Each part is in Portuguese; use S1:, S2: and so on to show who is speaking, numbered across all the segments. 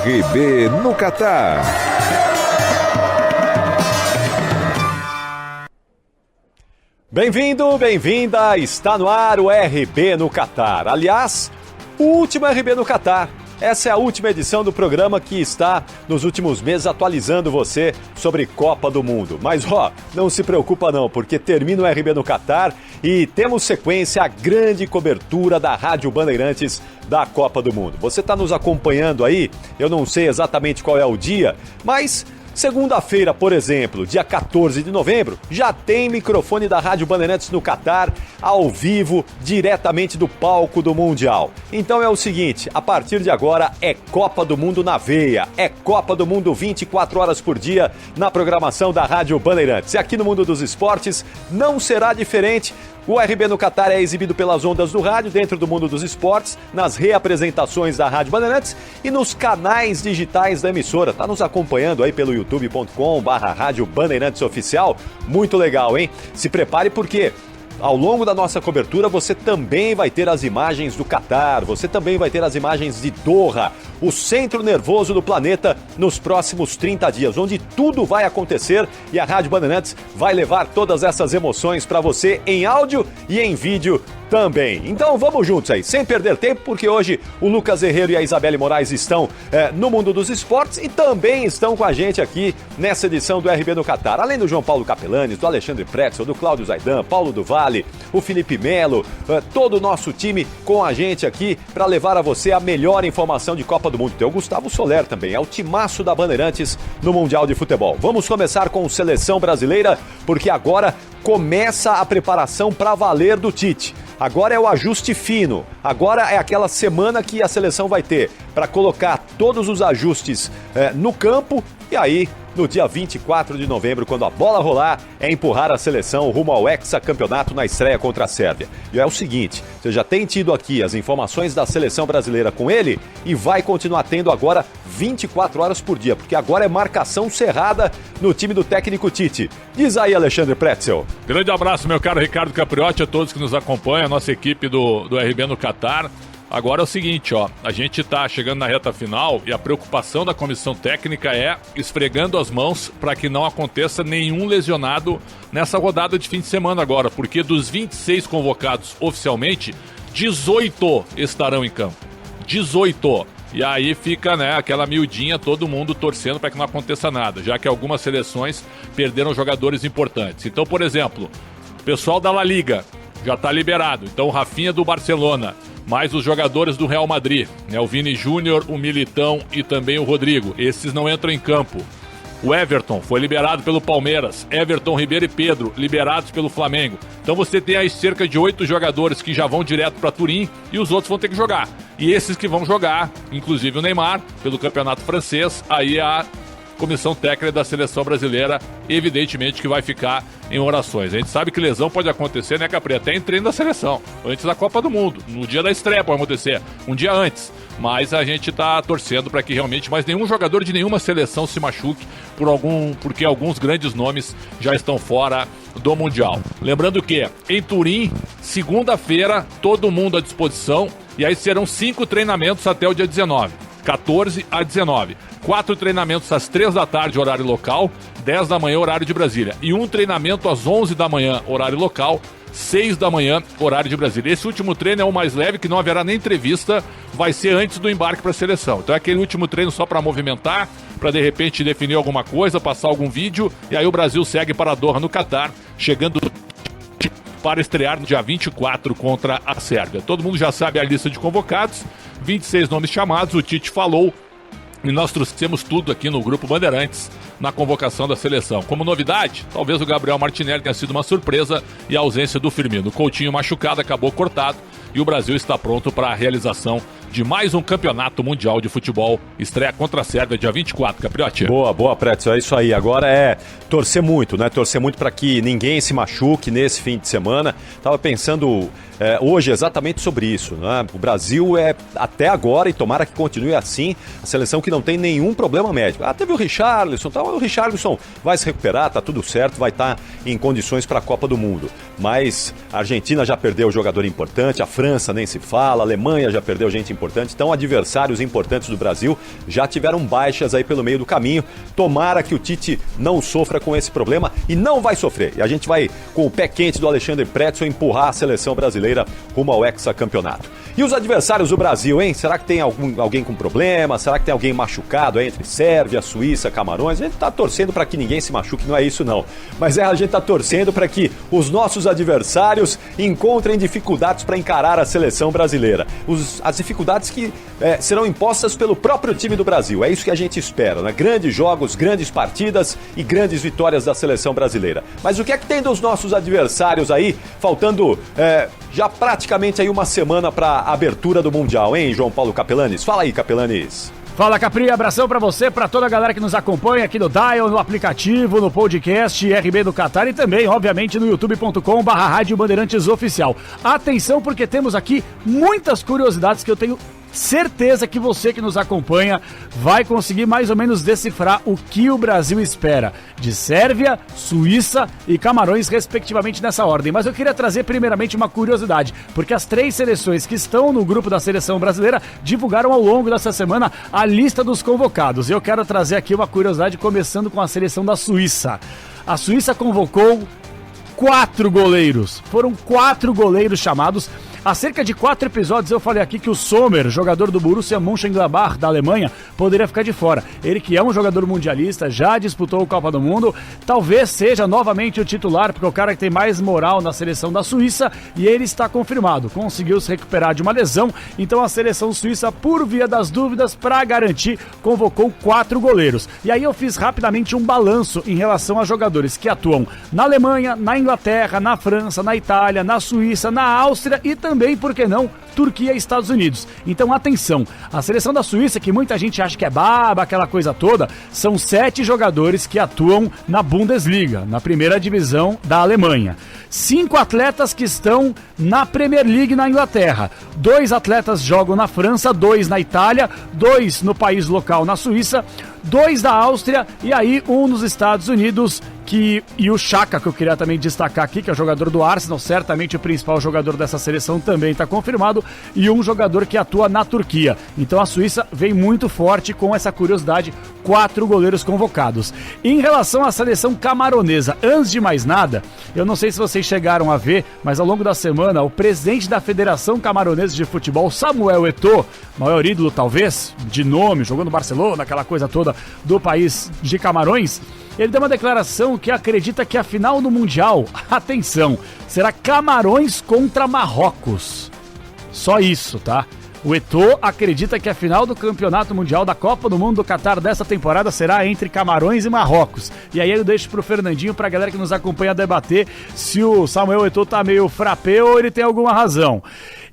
S1: RB no Catar.
S2: Bem-vindo, bem-vinda, está no ar o RB no Catar. Aliás, o último RB no Catar. Essa é a última edição do programa que está, nos últimos meses, atualizando você sobre Copa do Mundo. Mas, não se preocupa não, porque termina o RB no Catar e temos sequência a grande cobertura da Rádio Bandeirantes da Copa do Mundo. Você está nos acompanhando aí, eu não sei exatamente qual é o dia, mas segunda-feira, por exemplo, dia 14 de novembro, já tem microfone da Rádio Bandeirantes no Catar, ao vivo, diretamente do palco do Mundial. Então é o seguinte, a partir de agora é Copa do Mundo na veia, é Copa do Mundo 24 horas por dia na programação da Rádio Bandeirantes. E aqui no Mundo dos Esportes não será diferente. O RB no Catar é exibido pelas ondas do rádio, dentro do Mundo dos Esportes, nas reapresentações da Rádio Bandeirantes e nos canais digitais da emissora. Tá nos acompanhando aí pelo youtube.com/Rádio Bandeirantes Oficial? Muito legal, hein? Se prepare porque ao longo da nossa cobertura você também vai ter as imagens do Catar, você também vai ter as imagens de Doha, o centro nervoso do planeta nos próximos 30 dias, onde tudo vai acontecer e a Rádio Bandeirantes vai levar todas essas emoções para você em áudio e em vídeo também. Então vamos juntos aí, sem perder tempo, porque hoje o Lucas Herrero e a Isabelle Moraes estão no Mundo dos Esportes e também estão com a gente aqui nessa edição do RB no Catar. Além do João Paulo Capelanes, do Alexandre Pretzel, do Cláudio Zaidan, Paulo do Vale, o Felipe Melo, todo o nosso time com a gente aqui para levar a você a melhor informação de Copa do Mundo. Tem o Gustavo Soler também, é o timaço da Bandeirantes no Mundial de Futebol. Vamos começar com Seleção Brasileira, porque agora começa a preparação para valer do Tite. Agora é o ajuste fino, agora é aquela semana que a seleção vai ter para colocar todos os ajustes no campo e aí no dia 24 de novembro, quando a bola rolar, é empurrar a seleção rumo ao hexacampeonato na estreia contra a Sérvia. E é o seguinte, você já tem tido aqui as informações da seleção brasileira com ele e vai continuar tendo agora 24 horas por dia, porque agora é marcação cerrada no time do técnico Tite. Diz aí, Alexandre Pretzel.
S3: Grande abraço, meu caro Ricardo Capriotti, a todos que nos acompanham, a nossa equipe do RB no Catar. Agora é o seguinte, a gente está chegando na reta final e a preocupação da comissão técnica é esfregando as mãos para que não aconteça nenhum lesionado nessa rodada de fim de semana agora, porque dos 26 convocados oficialmente, 18 estarão em campo. 18. E aí fica, aquela miudinha, todo mundo torcendo para que não aconteça nada, já que algumas seleções perderam jogadores importantes. Então, por exemplo, o pessoal da La Liga já está liberado. Então, o Rafinha do Barcelona, mais os jogadores do Real Madrid, o Vini Júnior, o Militão e também o Rodrigo. Esses não entram em campo. O Everton foi liberado pelo Palmeiras. Everton, Ribeiro e Pedro, liberados pelo Flamengo. Então você tem aí cerca de 8 jogadores que já vão direto para Turim e os outros vão ter que jogar. E esses que vão jogar, inclusive o Neymar, pelo Campeonato Francês, aí a comissão técnica da seleção brasileira, evidentemente que vai ficar em orações. A gente sabe que lesão pode acontecer, Capri? Até em treino da seleção, antes da Copa do Mundo, no dia da estreia pode acontecer, um dia antes. Mas a gente está torcendo para que realmente mais nenhum jogador de nenhuma seleção se machuque, porque alguns grandes nomes já estão fora do Mundial. Lembrando que em Turim, segunda-feira, todo mundo à disposição, e aí serão 5 treinamentos até o dia 19, 14 a 19. 4 treinamentos às 3 da tarde, horário local, 10 da manhã, horário de Brasília. E um treinamento às 11 da manhã, horário local, 6 da manhã, horário de Brasília. Esse último treino é o mais leve, que não haverá nem entrevista, vai ser antes do embarque para a seleção. Então é aquele último treino só para movimentar, para de repente definir alguma coisa, passar algum vídeo, e aí o Brasil segue para Doha, no Catar, chegando para estrear no dia 24 contra a Sérvia. Todo mundo já sabe a lista de convocados, 26 nomes chamados, o Tite falou, e nós trouxemos tudo aqui no Grupo Bandeirantes na convocação da seleção. Como novidade, talvez o Gabriel Martinelli tenha sido uma surpresa e a ausência do Firmino. O Coutinho machucado acabou cortado e o Brasil está pronto para a realização de mais um campeonato mundial de futebol. Estreia contra a Sérvia, dia 24, Capriotti.
S2: Boa, Pretzel, é isso aí. Agora é torcer muito, Torcer muito para que ninguém se machuque nesse fim de semana. Tava pensando hoje exatamente sobre isso, O Brasil até agora, e tomara que continue assim, a seleção que não tem nenhum problema médico. Teve o Richarlison, o Richarlison vai se recuperar, tá tudo certo, vai estar em condições para a Copa do Mundo. Mas a Argentina já perdeu um jogador importante, a França França nem se fala, a Alemanha já perdeu gente importante, então adversários importantes do Brasil já tiveram baixas aí pelo meio do caminho. Tomara que o Tite não sofra com esse problema e não vai sofrer. E a gente vai, com o pé quente do Alexandre Pretzel, empurrar a seleção brasileira rumo ao hexacampeonato. E os adversários do Brasil, hein? Será que tem alguém com problema? Será que tem alguém machucado aí entre Sérvia, Suíça, Camarões? A gente tá torcendo para que ninguém se machuque, não é isso não. Mas a gente tá torcendo para que os nossos adversários encontrem dificuldades para encarar a seleção brasileira. As dificuldades que serão impostas pelo próprio time do Brasil. É isso que a gente espera, né? Grandes jogos, grandes partidas e grandes vitórias da seleção brasileira. Mas o que é que tem dos nossos adversários aí, faltando já praticamente aí uma semana para a abertura do Mundial, hein, João Paulo Capelanes? Fala aí, Capelanes.
S4: Fala, Capri, abração pra você, pra toda a galera que nos acompanha aqui no Dial, no aplicativo, no podcast RB do Catar e também, obviamente, no youtube.com/Rádio Bandeirantes Oficial. Atenção, porque temos aqui muitas curiosidades que eu tenho certeza que você que nos acompanha vai conseguir mais ou menos decifrar o que o Brasil espera de Sérvia, Suíça e Camarões, respectivamente, nessa ordem. Mas eu queria trazer primeiramente uma curiosidade, porque as 3 seleções que estão no grupo da seleção brasileira divulgaram ao longo dessa semana a lista dos convocados. Eu quero trazer aqui uma curiosidade, começando com a seleção da Suíça. A Suíça convocou 4 goleiros. Foram 4 goleiros chamados. Há cerca de 4 episódios eu falei aqui que o Sommer, jogador do Borussia Mönchengladbach da Alemanha, poderia ficar de fora. Ele que é um jogador mundialista, já disputou o Copa do Mundo, talvez seja novamente o titular, porque é o cara que tem mais moral na seleção da Suíça, e ele está confirmado. Conseguiu se recuperar de uma lesão, então a seleção suíça, por via das dúvidas, para garantir, convocou 4 goleiros. E aí eu fiz rapidamente um balanço em relação a jogadores que atuam na Alemanha, na Inglaterra, na França, na Itália, na Suíça, na Áustria e também, por que não, Turquia e Estados Unidos. Então, atenção, a seleção da Suíça, que muita gente acha que é baba, aquela coisa toda, são 7 jogadores que atuam na Bundesliga, na primeira divisão da Alemanha. 5 atletas que estão na Premier League na Inglaterra. 2 atletas jogam na França, 2 na Itália, 2 no país local na Suíça, 2 da Áustria e aí um nos Estados Unidos, e o Xhaka, que eu queria também destacar aqui, que é o jogador do Arsenal, certamente o principal jogador dessa seleção também está confirmado, e um jogador que atua na Turquia. Então a Suíça vem muito forte com essa curiosidade, 4 goleiros convocados. Em relação à seleção camaronesa, antes de mais nada, eu não sei se vocês chegaram a ver, mas ao longo da semana, o presidente da Federação Camaronesa de Futebol, Samuel Eto'o, maior ídolo talvez, de nome, jogou no Barcelona, aquela coisa toda do país de Camarões, ele deu uma declaração que acredita que a final do Mundial, atenção, será Camarões contra Marrocos. Só isso, tá? O Eto'o acredita que a final do Campeonato Mundial da Copa do Mundo do Catar dessa temporada será entre Camarões e Marrocos. E aí eu deixo pro Fernandinho, pra galera que nos acompanha, debater se o Samuel Eto'o tá meio frappé ou ele tem alguma razão.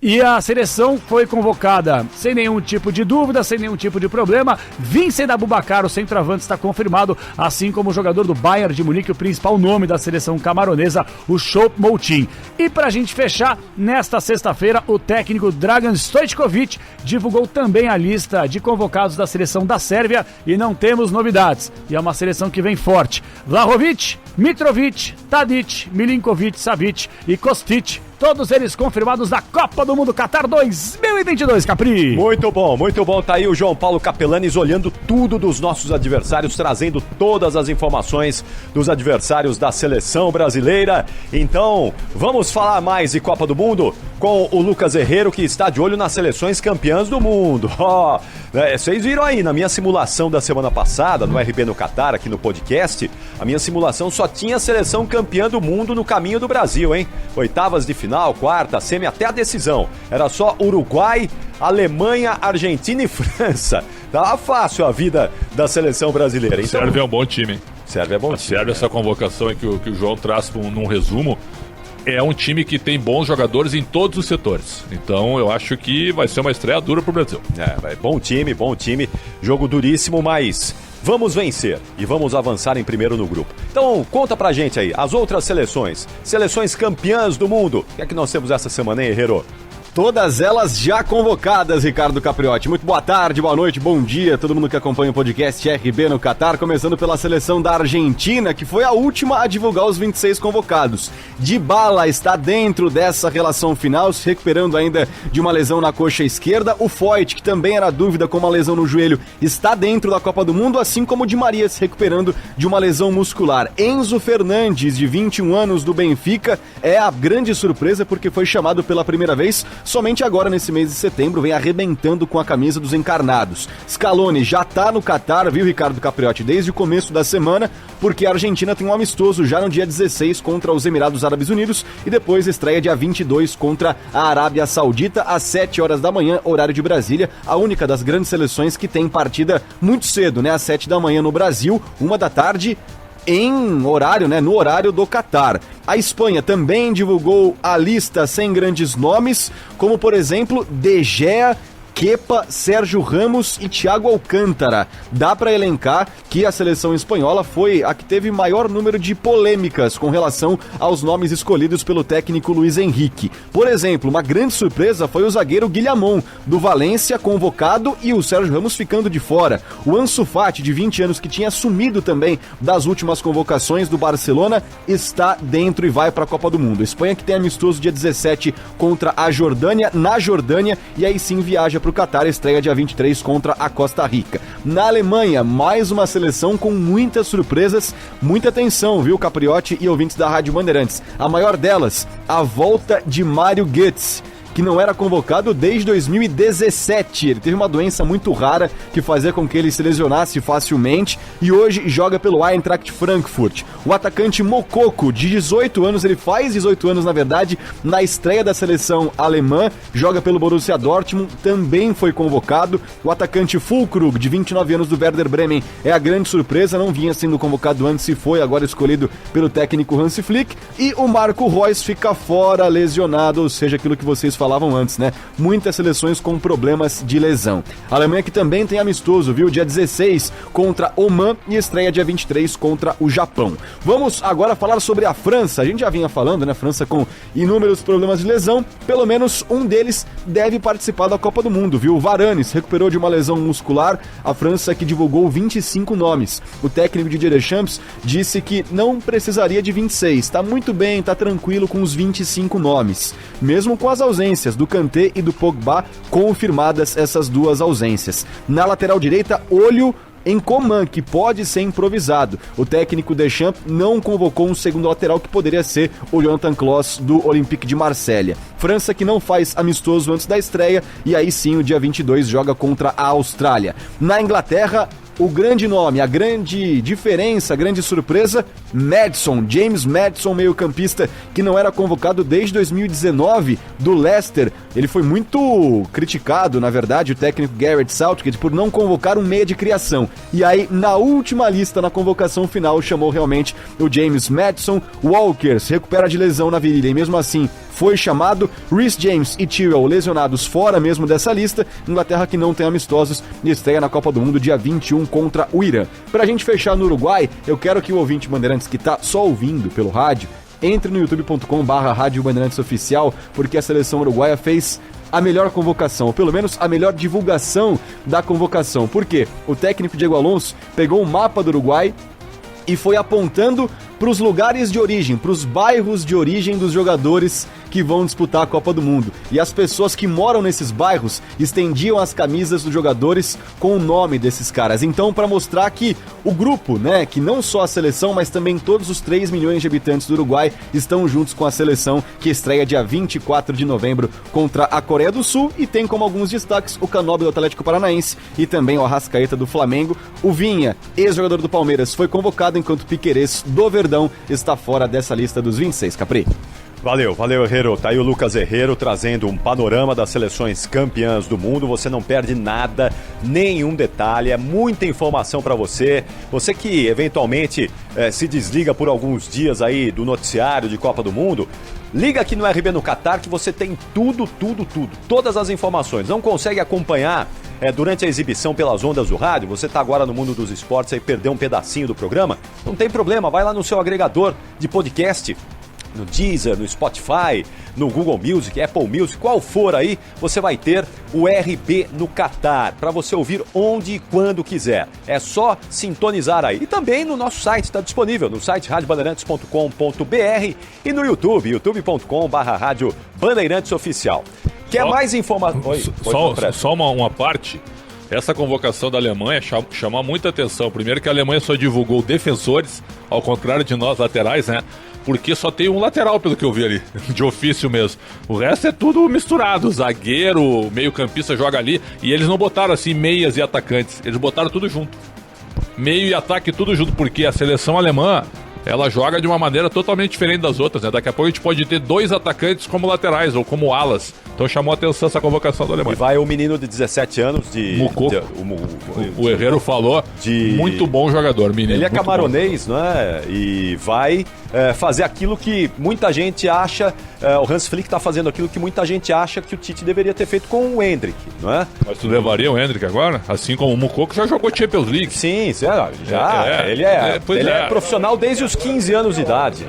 S4: E a seleção foi convocada sem nenhum tipo de dúvida, sem nenhum tipo de problema. Vincent Aboubakar, o centroavante, está confirmado, assim como o jogador do Bayern de Munique, o principal nome da seleção camaronesa, o Choupo-Moting. E pra gente fechar, nesta sexta-feira, o técnico Dragan Stojkovic divulgou também a lista de convocados da seleção da Sérvia e não temos novidades. E é uma seleção que vem forte. Vlahovic, Mitrovic, Tadic, Milinkovic, Savic e Kostic. Todos eles confirmados da Copa do Mundo Catar 2022, Capri.
S2: Muito bom. Tá aí o João Paulo Capelanes olhando tudo dos nossos adversários, trazendo todas as informações dos adversários da seleção brasileira. Então, vamos falar mais de Copa do Mundo com o Lucas Herrero, que está de olho nas seleções campeãs do mundo. Vocês viram aí na minha simulação da semana passada, no RB no Catar, aqui no podcast, a minha simulação só tinha a seleção campeã do mundo no caminho do Brasil, hein? Oitavas de final, quarta, semi, até a decisão. Era só Uruguai, Alemanha, Argentina e França. Tava fácil a vida da seleção brasileira. Então,
S3: Sérvia é um bom time, hein?
S2: Sérvia é bom time.
S3: Sérvia, essa convocação aí que o João traz num resumo, é um time que tem bons jogadores em todos os setores. Então eu acho que vai ser uma estreia dura pro Brasil.
S2: Bom time. Jogo duríssimo, mas vamos vencer e vamos avançar em primeiro no grupo. Então conta pra gente aí, as outras seleções campeãs do mundo. O que é que nós temos essa semana, hein, Herrero?
S5: Todas elas já convocadas, Ricardo Capriotti. Muito boa tarde, boa noite, bom dia, todo mundo que acompanha o podcast RB no Catar, começando pela seleção da Argentina, que foi a última a divulgar os 26 convocados. Dybala está dentro dessa relação final, se recuperando ainda de uma lesão na coxa esquerda. O Foyt, que também era dúvida com uma lesão no joelho, está dentro da Copa do Mundo, assim como o Di Maria se recuperando de uma lesão muscular. Enzo Fernandes, de 21 anos, do Benfica, é a grande surpresa porque foi chamado pela primeira vez somente agora nesse mês de setembro, vem arrebentando com a camisa dos encarnados. Scaloni já tá no Catar, viu, Ricardo Capriotti, desde o começo da semana, porque a Argentina tem um amistoso já no dia 16 contra os Emirados Árabes Unidos e depois estreia dia 22 contra a Arábia Saudita às 7 horas da manhã, horário de Brasília, a única das grandes seleções que tem partida muito cedo, né, às 7 da manhã no Brasil, 1 da tarde, em horário, né, no horário do Catar. A Espanha também divulgou a lista sem grandes nomes, como por exemplo, De Gea, Kepa, Sérgio Ramos e Thiago Alcântara. Dá para elencar que a seleção espanhola foi a que teve maior número de polêmicas com relação aos nomes escolhidos pelo técnico Luiz Henrique. Por exemplo, uma grande surpresa foi o zagueiro Guilhamon, do Valência, convocado, e o Sérgio Ramos ficando de fora. O Ansu Fati, de 20 anos, que tinha sumido também das últimas convocações do Barcelona, está dentro e vai para a Copa do Mundo. A Espanha, que tem amistoso dia 17 contra a Jordânia, na Jordânia, e aí sim viaja para o Catar, estreia dia 23 contra a Costa Rica. Na Alemanha, mais uma seleção com muitas surpresas, muita atenção, viu, Capriotti e ouvintes da Rádio Bandeirantes. A maior delas, a volta de Mário Götze, que não era convocado desde 2017. Ele teve uma doença muito rara que fazia com que ele se lesionasse facilmente e hoje joga pelo Eintracht Frankfurt. O atacante Moukoko, de 18 anos, ele faz 18 anos na verdade, na estreia da seleção alemã, joga pelo Borussia Dortmund, também foi convocado. O atacante Füllkrug, de 29 anos, do Werder Bremen, é a grande surpresa, não vinha sendo convocado antes e foi agora escolhido pelo técnico Hansi Flick. E o Marco Reus fica fora, lesionado, ou seja, aquilo que vocês falavam antes, né? Muitas seleções com problemas de lesão. A Alemanha que também tem amistoso, viu? Dia 16 contra Oman e estreia dia 23 contra o Japão. Vamos agora falar sobre a França. A gente já vinha falando, né? França com inúmeros problemas de lesão. Pelo menos um deles deve participar da Copa do Mundo, viu? O Varane se recuperou de uma lesão muscular. A França que divulgou 25 nomes. O técnico Didier Deschamps disse que não precisaria de 26. Tá muito bem, tá tranquilo com os 25 nomes. Mesmo com as ausências do Kanté e do Pogba, confirmadas essas duas ausências. Na lateral direita, olho em Coman, que pode ser improvisado. O técnico Deschamps não convocou um segundo lateral que poderia ser o Jonathan Klaus do Olympique de Marselha. França que não faz amistoso antes da estreia e aí sim o dia 22 joga contra a Austrália. Na Inglaterra, o grande nome, a grande diferença, a grande surpresa, Maddison, James Maddison, meio-campista que não era convocado desde 2019 do Leicester. Ele foi muito criticado, na verdade, o técnico Gareth Southgate, por não convocar um meia de criação. E aí, na última lista, na convocação final, chamou realmente o James Maddison. Walker se recupera de lesão na virilha e mesmo assim foi chamado. Reece James e Chilwell lesionados fora mesmo dessa lista. Inglaterra que não tem amistosos e estreia na Copa do Mundo dia 21 contra o Irã. Pra gente fechar no Uruguai, eu quero que o ouvinte Bandeirantes que tá só ouvindo pelo rádio, entre no youtube.com/Rádio Bandeirantes Oficial, porque a seleção uruguaia fez a melhor convocação, ou pelo menos a melhor divulgação da convocação. Por quê? O técnico Diego Alonso pegou o mapa do Uruguai e foi apontando para os lugares de origem, para os bairros de origem dos jogadores que vão disputar a Copa do Mundo. E as pessoas que moram nesses bairros estendiam as camisas dos jogadores com o nome desses caras. Então, para mostrar que o grupo, né, que não só a seleção, mas também todos os 3 milhões de habitantes do Uruguai estão juntos com a seleção que estreia dia 24 de novembro contra a Coreia do Sul e tem como alguns destaques o Canóbio do Atlético Paranaense e também o Arrascaeta do Flamengo. O Vinha, ex-jogador do Palmeiras, foi convocado enquanto o Piquerez do Verdão está fora dessa lista dos 26, Capri.
S2: Valeu, Herrero. Tá aí o Lucas Herrero trazendo um panorama das seleções campeãs do mundo. Você não perde nada, nenhum detalhe, é muita informação para você. Você que eventualmente se desliga por alguns dias aí do noticiário de Copa do Mundo, liga aqui no RB no Catar que você tem tudo, todas as informações. Não consegue acompanhar durante a exibição pelas ondas do rádio, você tá agora no mundo dos esportes e perdeu um pedacinho do programa? Não tem problema, vai lá no seu agregador de podcast, no Deezer, no Spotify, no Google Music, Apple Music, qual for aí, você vai ter o RB no Catar, para você ouvir onde e quando quiser. É só sintonizar aí. E também no nosso site, está disponível no site radiobandeirantes.com.br e no YouTube, youtube.com/Rádio Bandeirantes Oficial. Quer mais informações?
S3: Só uma parte. Essa convocação da Alemanha chamou muita atenção. Primeiro que a Alemanha só divulgou defensores, ao contrário de nós laterais, né? Porque só tem um lateral, pelo que eu vi ali, de ofício mesmo. O resto é tudo misturado. Zagueiro, meio-campista joga ali. E eles não botaram assim meias e atacantes. Eles botaram tudo junto. Meio e ataque tudo junto, porque a seleção alemã, ela joga de uma maneira totalmente diferente das outras, né? Daqui a pouco a gente pode ter 2 atacantes como laterais ou como alas. Então chamou a atenção essa convocação da Alemanha.
S2: E vai o menino de 17 anos de...
S3: Moukoko. O Herrero falou, muito bom jogador, menino.
S2: Ele é camaronês, né? E vai fazer aquilo que muita gente acha, o Hans Flick está fazendo aquilo que muita gente acha que o Tite deveria ter feito com o Endrick, não é?
S3: Mas tu levaria o Endrick agora? Assim como o Moukoko já jogou Champions League.
S2: Sim, já. Ele é profissional desde os 15 anos de idade.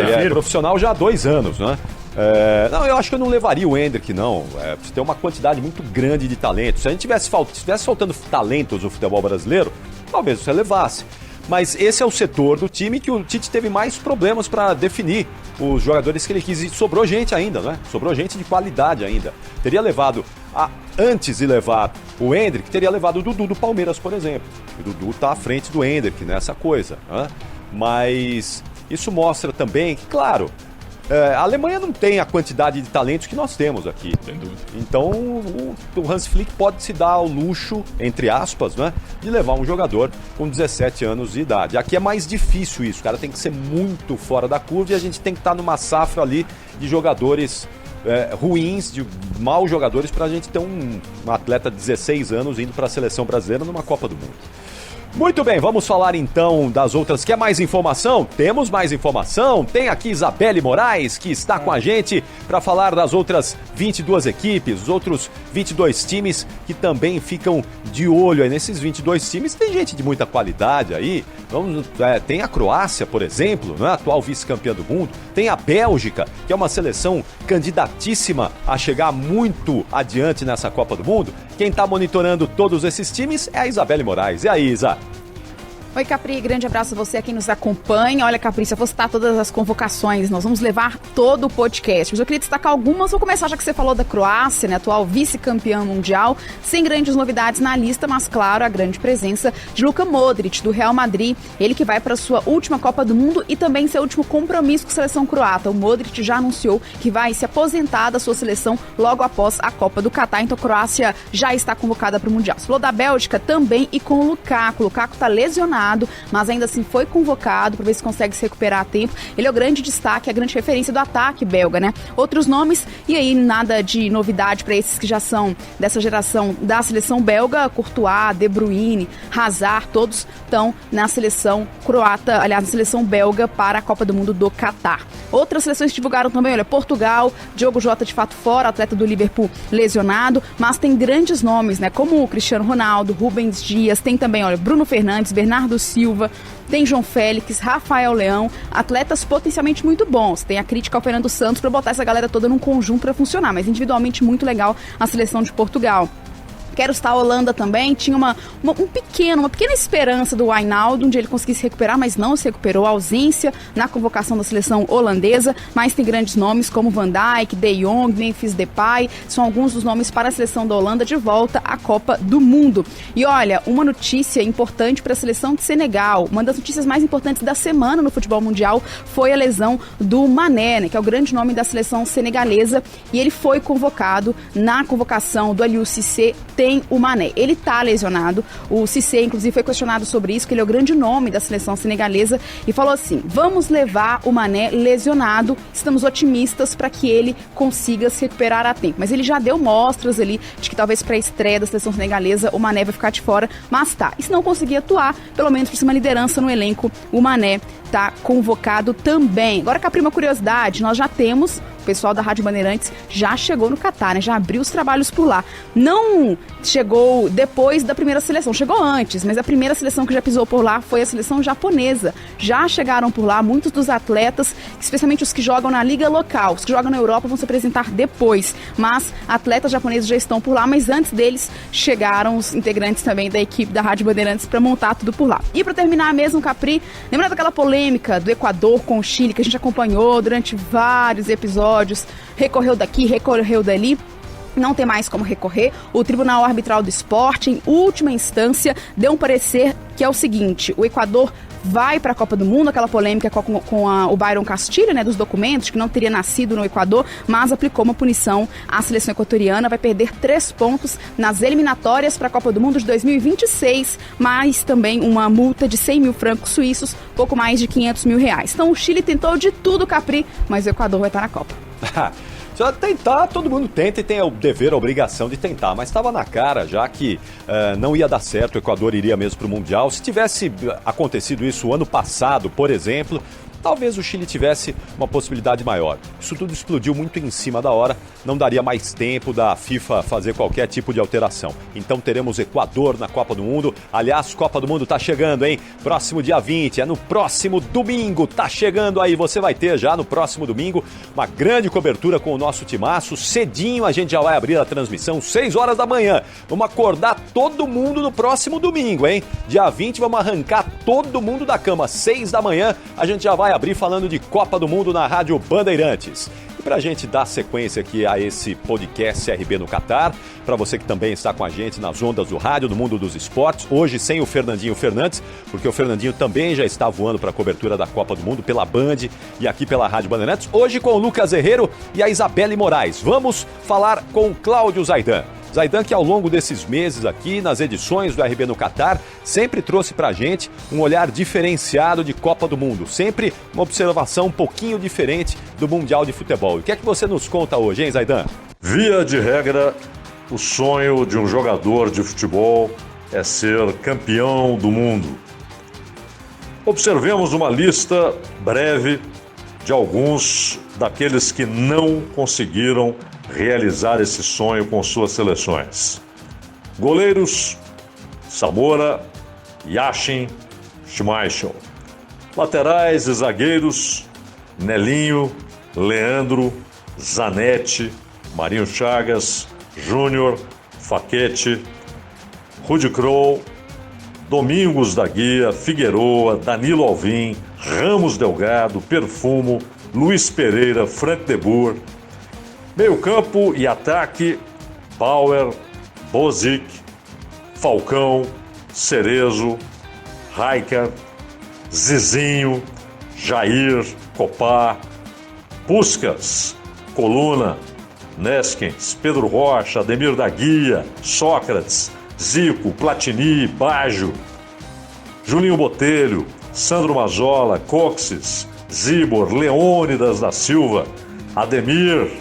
S2: Ele é profissional já há 2 anos, né? Não, eu acho que eu não levaria o Endrick, não. Você tem uma quantidade muito grande de talentos. Se a gente tivesse faltando talentos no futebol brasileiro, talvez você levasse. Mas esse é o setor do time que o Tite teve mais problemas para definir os jogadores que ele quis. E sobrou gente ainda, né? Sobrou gente de qualidade ainda. Teria levado, antes de levar o Endrick, teria levado o Dudu do Palmeiras, por exemplo. O Dudu está à frente do Endrick nessa coisa, né? Mas isso mostra também que, claro, a Alemanha não tem a quantidade de talentos que nós temos aqui.
S3: Sem dúvida.
S2: Então o Hans Flick pode se dar ao luxo, entre aspas, né, de levar um jogador com 17 anos de idade. Aqui é mais difícil isso, o cara tem que ser muito fora da curva e a gente tem que estar numa safra ali de jogadores ruins, de maus jogadores, para a gente ter um atleta de 16 anos indo para a seleção brasileira numa Copa do Mundo. Muito bem, vamos falar então das outras. Quer mais informação? Temos mais informação. Tem aqui Isabelle Moraes, que está com a gente para falar das outras 22 equipes, os outros 22 times que também ficam de olho aí nesses 22 times. Tem gente de muita qualidade aí. Tem a Croácia, por exemplo, né? Atual vice-campeã do mundo. Tem a Bélgica, que é uma seleção candidatíssima a chegar muito adiante nessa Copa do Mundo. Quem está monitorando todos esses times é a Isabelle Moraes. E aí, Isa?
S6: Oi, Capri, grande abraço a você aqui nos acompanha. Olha, Capri, se eu fosse citar todas as convocações, nós vamos levar todo o podcast. Mas eu queria destacar algumas. Vou começar já que você falou da Croácia, né, atual vice-campeã mundial, sem grandes novidades na lista, mas claro, a grande presença de Luka Modric, do Real Madrid. Ele que vai para sua última Copa do Mundo e também seu último compromisso com a seleção croata. O Modric já anunciou que vai se aposentar da sua seleção logo após a Copa do Catar. Então a Croácia já está convocada para o Mundial. Você falou da Bélgica também e com o Lukaku. O Lukaku está lesionado, mas ainda assim foi convocado para ver se consegue se recuperar a tempo. Ele é o grande destaque, a grande referência do ataque belga, né? Outros nomes, e aí nada de novidade para esses que já são dessa geração da seleção belga: Courtois, De Bruyne, Hazard, todos estão na seleção croata, aliás, na seleção belga para a Copa do Mundo do Catar. Outras seleções que divulgaram também, olha, Portugal, Diogo Jota de fato fora, atleta do Liverpool lesionado, mas tem grandes nomes, né? Como o Cristiano Ronaldo, Rubens Dias, tem também, olha, Bruno Fernandes, Bernardo Silva, tem João Félix, Rafael Leão, atletas potencialmente muito bons. Tem a crítica ao Fernando Santos para botar essa galera toda num conjunto para funcionar, mas individualmente muito legal a seleção de Portugal. Quero estar a Holanda também, tinha uma pequena esperança do Wijnaldum de ele conseguir se recuperar, mas não se recuperou. A ausência na convocação da seleção holandesa, mas tem grandes nomes como Van Dijk, De Jong, Memphis Depay, são alguns dos nomes para a seleção da Holanda de volta à Copa do Mundo. E olha, uma notícia importante para a seleção de Senegal, uma das notícias mais importantes da semana no futebol mundial foi a lesão do Mané, né, que é o grande nome da seleção senegalesa, e ele foi convocado na convocação do Aliou Cissé. Tem o Mané. Ele está lesionado. O Cissé, inclusive, foi questionado sobre isso, que ele é o grande nome da seleção senegalesa, e falou assim: vamos levar o Mané lesionado, estamos otimistas para que ele consiga se recuperar a tempo. Mas ele já deu mostras ali de que talvez para a estreia da seleção senegalesa o Mané vai ficar de fora, mas tá. E se não conseguir atuar, pelo menos por ser uma liderança no elenco, o Mané está convocado também. Agora, Capri, uma curiosidade, nós já temos pessoal da Rádio Bandeirantes já chegou no Catar, né? Já abriu os trabalhos por lá. Não chegou depois da primeira seleção, chegou antes, mas a primeira seleção que já pisou por lá foi a seleção japonesa. Já chegaram por lá muitos dos atletas, especialmente os que jogam na liga local. Os que jogam na Europa vão se apresentar depois, mas atletas japoneses já estão por lá, mas antes deles chegaram os integrantes também da equipe da Rádio Bandeirantes para montar tudo por lá. E para terminar mesmo, Capri, lembra daquela polêmica do Equador com o Chile que a gente acompanhou durante vários episódios, recorreu daqui, recorreu dali? Não tem mais como recorrer. O Tribunal Arbitral do Esporte, em última instância, deu um parecer que é o seguinte: o Equador vai para a Copa do Mundo, aquela polêmica com o Byron Castilho, né, dos documentos, que não teria nascido no Equador, mas aplicou uma punição à seleção equatoriana, vai perder 3 pontos nas eliminatórias para a Copa do Mundo de 2026, mas também uma multa de 100 mil francos suíços, pouco mais de 500 mil reais. Então o Chile tentou de tudo, Capri, mas o Equador vai estar na Copa.
S2: Já tentar, todo mundo tenta e tem o dever, a obrigação de tentar, mas estava na cara já que não ia dar certo, o Equador iria mesmo para o Mundial. Se tivesse acontecido isso ano passado, por exemplo, talvez o Chile tivesse uma possibilidade maior. Isso tudo explodiu muito em cima da hora, não daria mais tempo da FIFA fazer qualquer tipo de alteração. Então teremos Equador na Copa do Mundo. Aliás, Copa do Mundo tá chegando, hein? Próximo dia 20, é no próximo domingo, tá chegando aí. Você vai ter já no próximo domingo uma grande cobertura com o nosso timaço. Cedinho a gente já vai abrir a transmissão, 6 horas da manhã. Vamos acordar todo mundo no próximo domingo, hein? Dia 20 vamos arrancar todo mundo da cama, 6 da manhã. A gente já vai abrir falando de Copa do Mundo na Rádio Bandeirantes. E pra gente dar sequência aqui a esse podcast RB no Catar, para você que também está com a gente nas ondas do rádio, do mundo dos esportes, hoje sem o Fernandinho Fernandes, porque o Fernandinho também já está voando para a cobertura da Copa do Mundo pela Band e aqui pela Rádio Bandeirantes, hoje com o Lucas Herrero e a Isabelle Moraes. Vamos falar com o Cláudio Zaidan. Zaidan, que ao longo desses meses aqui, nas edições do RB no Catar, sempre trouxe pra gente um olhar diferenciado de Copa do Mundo. Sempre uma observação um pouquinho diferente do Mundial de Futebol. O que é que você nos conta hoje, hein, Zaidan?
S7: Via de regra, o sonho de um jogador de futebol é ser campeão do mundo. Observemos uma lista breve de alguns daqueles que não conseguiram realizar esse sonho com suas seleções. Goleiros: Samora, Yashin, Schmeichel. Laterais e zagueiros: Nelinho, Leandro, Zanetti, Marinho Chagas, Júnior, Faquete, Rudi Kroll, Domingos da Guia, Figueroa, Danilo Alvim, Ramos Delgado, Perfumo, Luiz Pereira, Frank de Boer. Meio campo e ataque: Bauer, Bozic, Falcão, Cerezo, Rijkaard, Zizinho, Jair, Copá, Puskás, Coluna, Neskens, Pedro Rocha, Ademir da Guia, Sócrates, Zico, Platini, Baggio, Julinho Botelho, Sandro Mazzola, Coxes, Zibor, Leônidas da Silva, Ademir,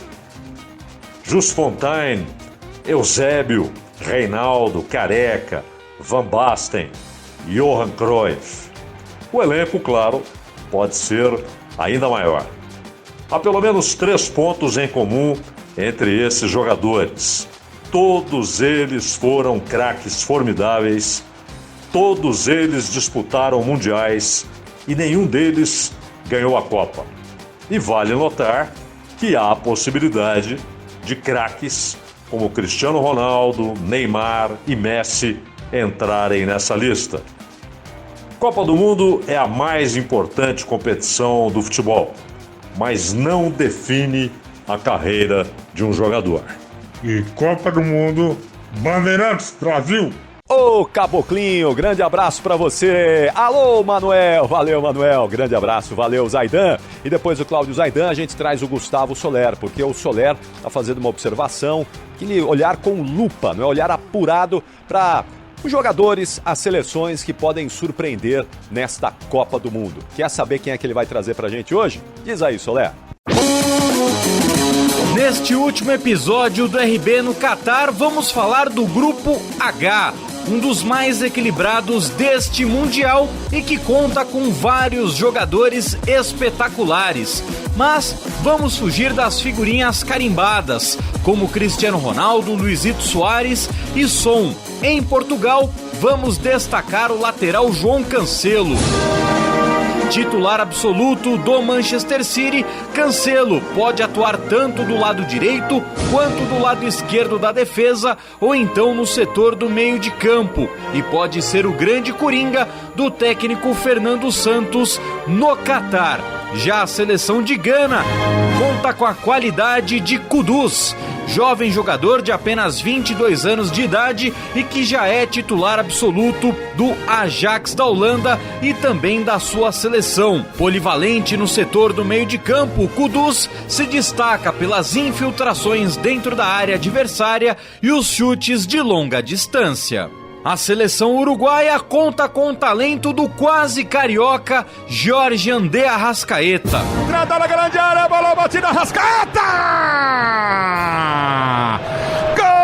S7: Jus Fontaine, Eusébio, Reinaldo, Careca, Van Basten, Johan Cruyff. O elenco, claro, pode ser ainda maior. Há pelo menos 3 pontos em comum entre esses jogadores. Todos eles foram craques formidáveis, todos eles disputaram mundiais e nenhum deles ganhou a Copa. E vale notar que há a possibilidade de craques como Cristiano Ronaldo, Neymar e Messi entrarem nessa lista. Copa do Mundo é a mais importante competição do futebol, mas não define a carreira de um jogador.
S8: E Copa do Mundo, Bandeirantes, Brasil!
S2: Ô, Caboclinho, grande abraço pra você. Alô, Manuel. Valeu, Manuel. Grande abraço. Valeu, Zaidan. E depois do Cláudio Zaidan, a gente traz o Gustavo Soler, porque o Soler tá fazendo uma observação, aquele olhar com lupa, não é? Olhar apurado para os jogadores, as seleções que podem surpreender nesta Copa do Mundo. Quer saber quem é que ele vai trazer pra gente hoje? Diz aí, Soler.
S9: Neste último episódio do RB no Catar, vamos falar do Grupo H. um dos mais equilibrados deste Mundial e que conta com vários jogadores espetaculares. Mas vamos fugir das figurinhas carimbadas, como Cristiano Ronaldo, Luizito Soares e Son. Em Portugal, vamos destacar o lateral João Cancelo. Titular absoluto do Manchester City, Cancelo pode atuar tanto do lado direito quanto do lado esquerdo da defesa ou então no setor do meio de campo e pode ser o grande coringa do técnico Fernando Santos no Catar. Já a seleção de Gana conta com a qualidade de Kudus, jovem jogador de apenas 22 anos de idade e que já é titular absoluto do Ajax da Holanda e também da sua seleção. Polivalente no setor do meio de campo, Kudus se destaca pelas infiltrações dentro da área adversária e os chutes de longa distância. A seleção uruguaia conta com o talento do quase carioca Jorge André Arrascaeta.
S10: Entrada na grande área, bola batida, Arrascaeta! Gol!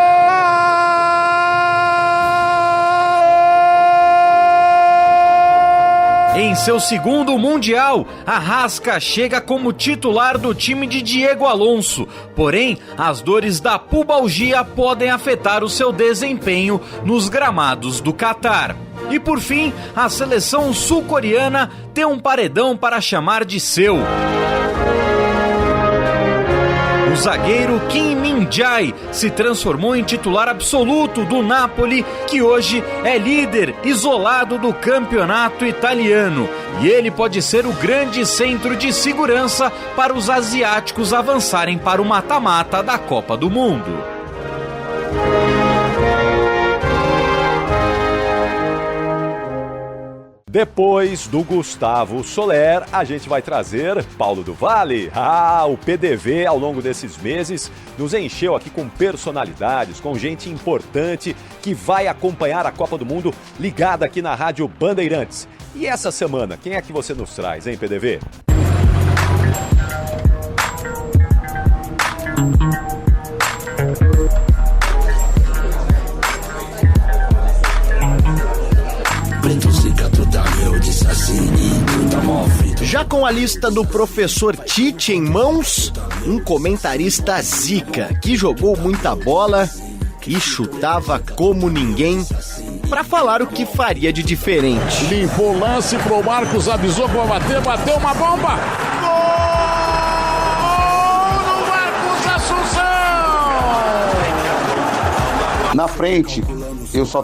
S9: Em seu segundo Mundial, Arrasca chega como titular do time de Diego Alonso. Porém, as dores da pubalgia podem afetar o seu desempenho nos gramados do Catar. E por fim, a seleção sul-coreana tem um paredão para chamar de seu. O zagueiro Kim Min-jae se transformou em titular absoluto do Napoli, que hoje é líder isolado do campeonato italiano. E ele pode ser o grande centro de segurança para os asiáticos avançarem para o mata-mata da Copa do Mundo.
S2: Depois do Gustavo Soler, a gente vai trazer Paulo do Vale. O PDV, ao longo desses meses, nos encheu aqui com personalidades, com gente importante que vai acompanhar a Copa do Mundo ligada aqui na Rádio Bandeirantes. E essa semana, quem é que você nos traz, hein, PDV?
S11: Já com a lista do professor Tite em mãos, um comentarista zica que jogou muita bola e chutava como ninguém para falar o que faria de diferente.
S10: Limpou o lance pro Marcos, avisou para bater, bateu uma bomba. Gol do Marcos Assunção!
S12: Na frente, eu só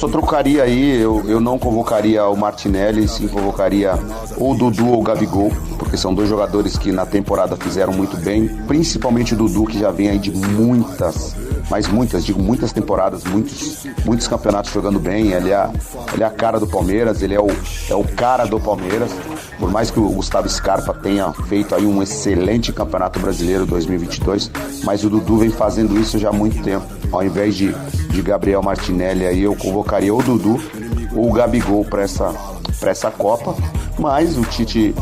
S12: trocaria aí, eu não convocaria o Martinelli, sim convocaria ou o Dudu ou o Gabigol, porque são dois jogadores que na temporada fizeram muito bem, principalmente o Dudu, que já vem aí de muitas temporadas, muitos campeonatos jogando bem. Ele é a cara do Palmeiras, ele é o cara do Palmeiras. Por mais que o Gustavo Scarpa tenha feito aí um excelente campeonato brasileiro 2022, mas o Dudu vem fazendo isso já há muito tempo. Ao invés de Gabriel Martinelli, aí eu convocaria o Dudu ou o Gabigol para essa Copa, mas o Tite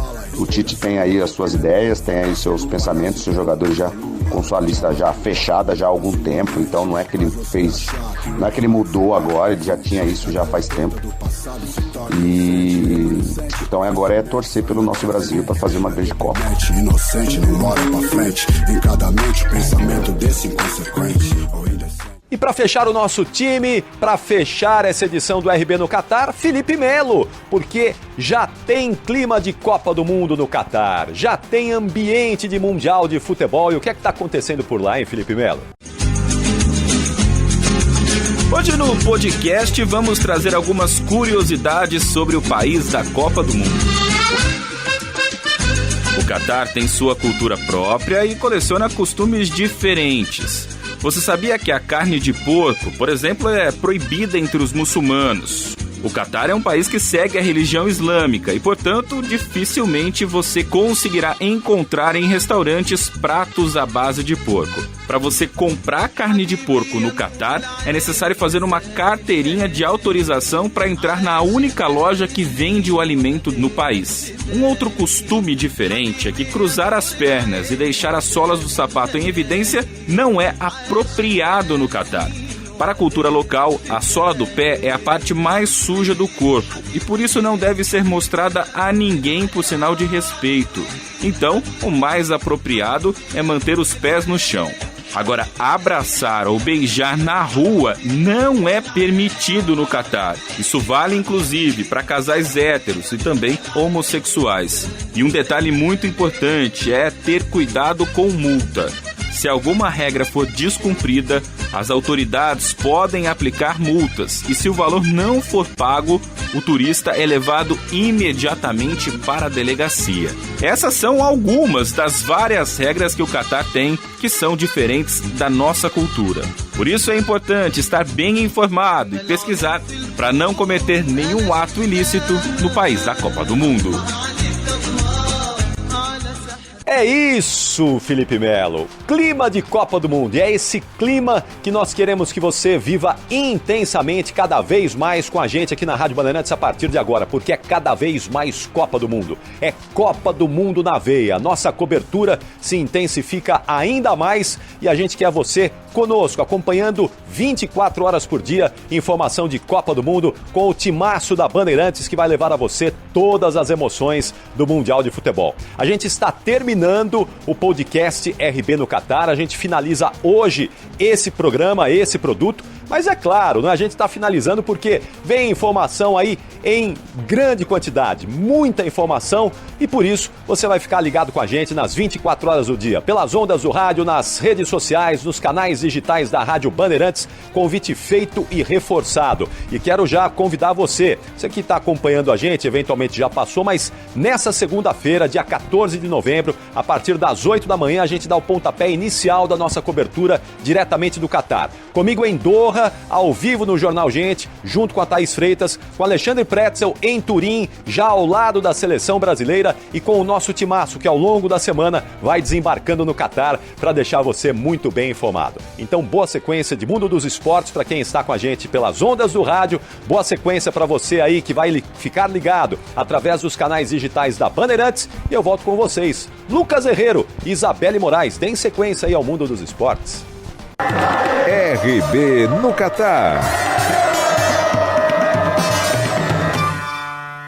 S12: tem aí as suas ideias, tem aí seus pensamentos, seus jogadores já com sua lista já fechada já há algum tempo, então não é que ele mudou agora, ele já tinha isso já faz tempo. E então agora é torcer pelo nosso Brasil para fazer uma grande Copa. Inocente, não bora pra frente, em cada mente o pensamento desse inconsequente.
S2: E para fechar o nosso time, para fechar essa edição do RB no Catar, Felipe Melo, porque já tem clima de Copa do Mundo no Catar, já tem ambiente de Mundial de Futebol. E o que é que está acontecendo por lá, hein, Felipe Melo?
S13: Hoje no podcast vamos trazer algumas curiosidades sobre o país da Copa do Mundo. O Catar tem sua cultura própria e coleciona costumes diferentes. Você sabia que a carne de porco, por exemplo, é proibida entre os muçulmanos? O Catar é um país que segue a religião islâmica e, portanto, dificilmente você conseguirá encontrar em restaurantes pratos à base de porco. Para você comprar carne de porco no Catar, é necessário fazer uma carteirinha de autorização para entrar na única loja que vende o alimento no país. Um outro costume diferente é que cruzar as pernas e deixar as solas do sapato em evidência não é apropriado no Catar. Para a cultura local, a sola do pé é a parte mais suja do corpo e por isso não deve ser mostrada a ninguém por sinal de respeito. Então, o mais apropriado é manter os pés no chão. Agora, abraçar ou beijar na rua não é permitido no Catar. Isso vale inclusive para casais héteros e também homossexuais. E um detalhe muito importante é ter cuidado com multa. Se alguma regra for descumprida, as autoridades podem aplicar multas e se o valor não for pago, o turista é levado imediatamente para a delegacia. Essas são algumas das várias regras que o Catar tem que são diferentes da nossa cultura. Por isso é importante estar bem informado e pesquisar para não cometer nenhum ato ilícito no país da Copa do Mundo.
S2: É isso, Felipe Melo. Clima de Copa do Mundo. E é esse clima que nós queremos que você viva intensamente, cada vez mais com a gente aqui na Rádio Bandeirantes a partir de agora, porque é cada vez mais Copa do Mundo. É Copa do Mundo na veia. Nossa cobertura se intensifica ainda mais e a gente quer você conosco, acompanhando 24 horas por dia informação de Copa do Mundo com o timaço da Bandeirantes que vai levar a você todas as emoções do Mundial de Futebol. A gente está terminando o podcast RB no Catar, a gente finaliza hoje esse programa, esse produto, mas é claro, né, a gente está finalizando porque vem informação aí em grande quantidade, muita informação e por isso você vai ficar ligado com a gente nas 24 horas do dia, pelas ondas do rádio, nas redes sociais, nos canais digitais da Rádio Bandeirantes, convite feito e reforçado. E quero já convidar você que está acompanhando a gente, eventualmente já passou, mas nessa segunda-feira, dia 14 de novembro, a partir das 8 da manhã, a gente dá o pontapé inicial da nossa cobertura diretamente do Catar. Comigo em Doha, ao vivo no Jornal Gente, junto com a Thaís Freitas, com Alexandre Pretzel em Turim, já ao lado da seleção brasileira e com o nosso timaço que ao longo da semana vai desembarcando no Catar para deixar você muito bem informado. Então, boa sequência de Mundo dos Esportes para quem está com a gente pelas ondas do rádio, boa sequência para você aí que vai ficar ligado através dos canais digitais da Bandeirantes e eu volto com vocês. Lucas Herrero e Isabelle Moraes, deem sequência aí ao Mundo dos Esportes.
S1: RB no Catar.